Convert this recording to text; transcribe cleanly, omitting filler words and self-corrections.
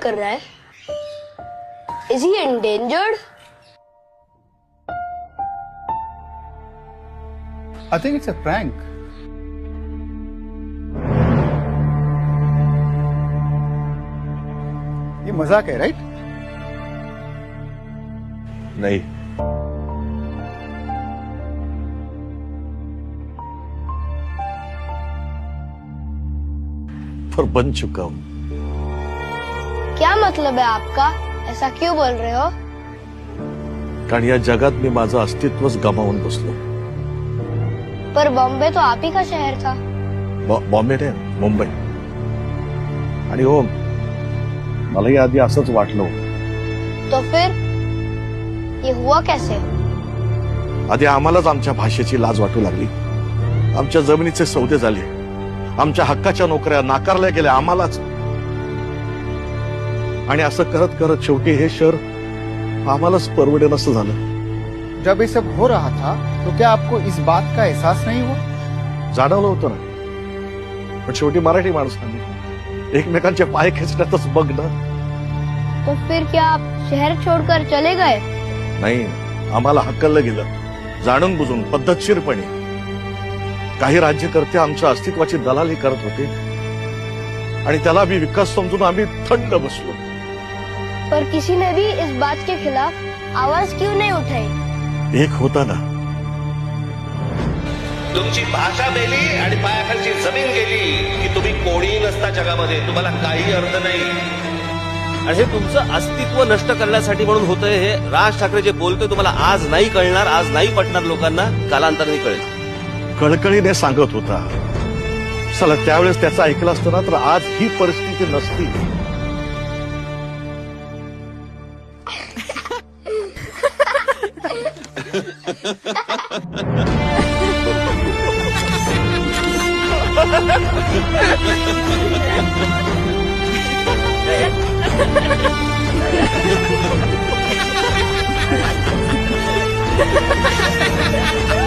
कर रहा है? Is he endangered? I think it's a prank. ये मजाक है, राइट? नहीं, पर बन चुका हूं। क्या मतलब है आपका? ऐसा क्यों बोल रहे हो? कारण या जगात मी माझं अस्तित्वच गमावून बसलो। पर बॉम्बे तो आप ही का शहर था। बॉम्बे नाही, मुंबई। आणि हो, मलाही आधी असंच वाटलं। तो फिर ये हुआ कैसे? आधी आम्हालाच आमच्या भाषेची लाज वाटू लागली, आमच्या जमिनीचे सौदे झाले, आमच्या हक्काच्या नोकऱ्या नाकारल्या गेल्या आम्हालाच। आणि असं करत करत शेवटी हे शहर आम्हालाच परवडेन असं झालं। जब ये सब हो रहा था तो क्या आपको इस बात का एहसास नहीं हुआ? जाणवलं होतं ना, पण शेवटी मराठी माणसांनी एकमेकांचे पाय खेचण्यातच बघ ना। तो फिर क्या आप शहर छोड़कर चले गए? नाही, आम्हाला हकललं गेलं, जाणून बुजून पद्धतशीरपणे। काही राज्यकर्ते आमच्या अस्तित्वाची दलाली करत होते आणि त्याला भी विकास समजून आम्ही थंड बसलो। पर किसी ने भी इस बात के खिलाफ आवाज क्यों नहीं उठाई? एक होता ना, तुमची भाषा मेली आणि पायाखालची जमीन गेली की तुम्ही कोणी नसता जगामध्ये, तुम्हाला काही अर्थ नाही। आणि हे तुमचं अस्तित्व नष्ट करण्यासाठी म्हणून होतंय। हे राज ठाकरे जे बोलतोय तुम्हाला आज नाही कळणार, आज नाही पटणार लोकांना, कालांतराने कळेल। कळकळीने सांगत होता, चला त्यावेळेस त्याचं ऐकलं असतं ना तर आज ही परिस्थिती नसती। Ha ha ha!